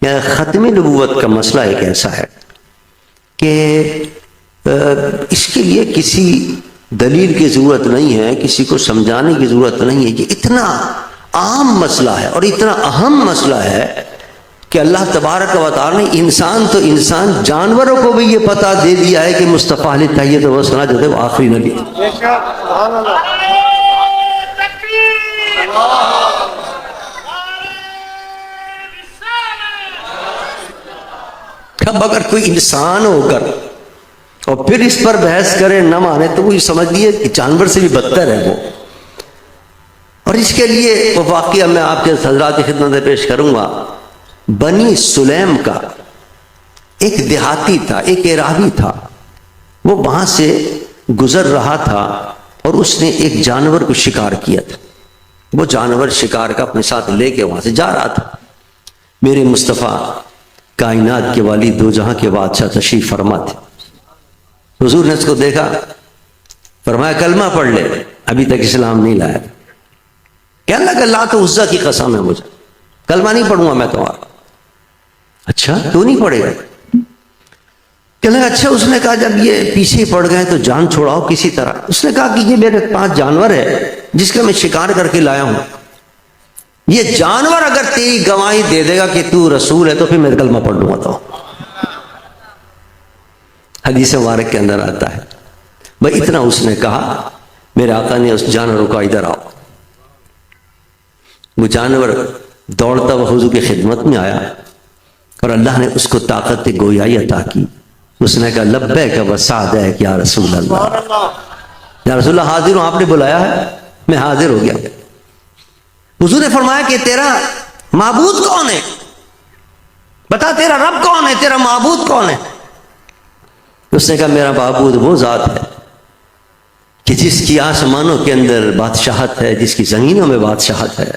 ختم نبوت کا مسئلہ ایک ایسا ہے کہ اس کے لیے کسی دلیل کی ضرورت نہیں ہے، کسی کو سمجھانے کی ضرورت نہیں ہے. یہ اتنا عام مسئلہ ہے اور اتنا اہم مسئلہ ہے کہ اللہ تبارک و تعالی نے انسان تو انسان، جانوروں کو بھی یہ پتہ دے دیا ہے کہ مصطفیٰ علیہ تحیت و ثنا جو تھے وہ آخری نبی تھے. اب اگر کوئی انسان ہو کر اور پھر اس پر بحث کرے نہ مانے تو وہ سمجھ لیے کہ جانور سے بھی بدتر ہے وہ. اور اس کے لیے وہ واقعہ میں آپ کے حضرات کی خدمت میں پیش کروں گا. بنی سلیم کا ایک دیہاتی تھا، ایک اعرابی تھا، وہ وہاں سے گزر رہا تھا اور اس نے ایک جانور کو شکار کیا تھا. وہ جانور شکار کا اپنے ساتھ لے کے وہاں سے جا رہا تھا. میرے مصطفیٰ کائنات کے والی دو جہاں کے بادشاہ تشریف فرما تھے. حضور نے اس کو دیکھا، فرمایا کلمہ پڑھ لے، ابھی تک اسلام نہیں لایا. کہنے لگا لات و عزا کی قسم ہے مجھے، کلمہ نہیں پڑھوں گا میں تمہارا. اچھا تو نہیں پڑھے گا؟ کہنے لگا اچھا. اس نے کہا جب یہ پیچھے پڑ گئے تو جان چھوڑاؤ کسی طرح. اس نے کہا کہ یہ میرے 5 جانور ہے جس کا میں شکار کر کے لایا ہوں. یہ جانور اگر تیری گواہی دے دے گا کہ تو رسول ہے تو پھر میں کلمہ پڑھ لوں گا. تو حدیث مبارک کے اندر آتا ہے. بھائی اتنا اس نے کہا، میرے آقا نے اس جانور کو ادھر آؤ. وہ جانور دوڑتا وہ حضور کی خدمت میں آیا اور اللہ نے اس کو طاقت گویائی عطا کی. اس نے کہا لبیک و سعدیک یا رسول اللہ. یا رسول اللہ حاضر ہوں، آپ نے بلایا ہے، میں حاضر ہو گیا. حضور نے فرمایا کہ تیرا معبود کون ہے؟ بتا تیرا رب کون ہے، تیرا معبود کون ہے؟ اس نے کہا میرا معبود وہ ذات ہے کہ جس کی آسمانوں کے اندر بادشاہت ہے، جس کی زمینوں میں بادشاہت ہے،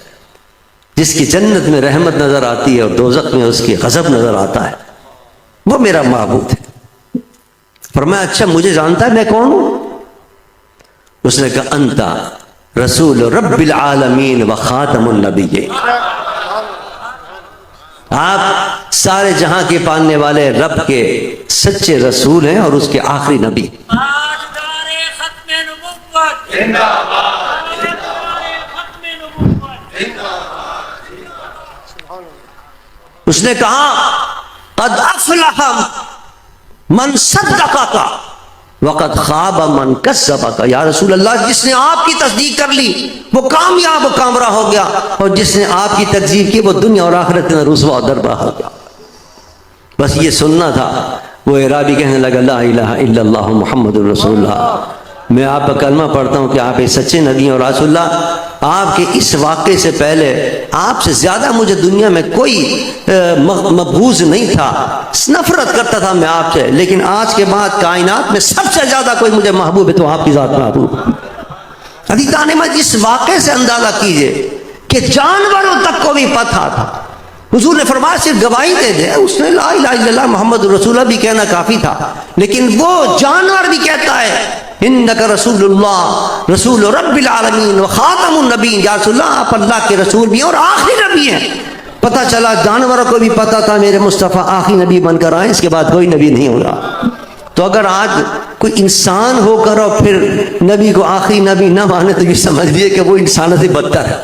جس کی جنت میں رحمت نظر آتی ہے اور دوزخ میں اس کی غضب نظر آتا ہے، وہ میرا معبود ہے. فرمایا اچھا مجھے جانتا ہے میں کون ہوں؟ اس نے کہا انتا رسول رب العالمین و خاتم النبیین. آپ سارے جہاں کے پالنے والے رب کے سچے رسول ہیں اور اس کے آخری نبی. اس نے کہا قد افلح من صدقک وقد خواب من کذبک. یا رسول اللہ جس نے آپ کی تصدیق کر لی وہ کامیاب و کامرہ ہو گیا، اور جس نے آپ کی تکذیب کی وہ دنیا اور آخرت میں رسوا و دربہ ہو گیا. بس یہ سننا تھا. وہ اعرابی کہنے لگا لا الہ الا اللہ محمد رسول اللہ. میں آپ کا کلمہ پڑھتا ہوں کہ آپ ایک سچے نبی ہیں، اور رسول اللہ آپ کے اس واقعے سے پہلے آپ سے زیادہ مجھے دنیا میں کوئی مبغوض نہیں تھا، نفرت کرتا تھا میں آپ سے، لیکن آج کے بعد کائنات میں سب سے زیادہ کوئی مجھے محبوب ہے تو آپ کی ذات محبوب. حدیث میں اس واقعے سے اندازہ کیجئے کہ جانوروں تک کو بھی پتہ تھا. حضور نے فرمایا صرف گواہی دے دے. اس نے لا الہ الا اللہ محمد رسول اللہ بھی کہنا کافی تھا، لیکن وہ جانور بھی کہتا ہے انک رسول اللہ رسول رب العالمین و خاتم النبیین. یا رسول اللہ آپ اللہ کے رسول بھی ہیں اور آخری نبی ہیں. پتہ چلا جانوروں کو بھی پتہ تھا میرے مصطفیٰ آخری نبی بن کر آئے، اس کے بعد کوئی نبی نہیں ہوگا. تو اگر آج کوئی انسان ہو کر اور پھر نبی کو آخری نبی نہ مانے تو یہ سمجھ لیے کہ وہ انسانوں سے بدتر ہے.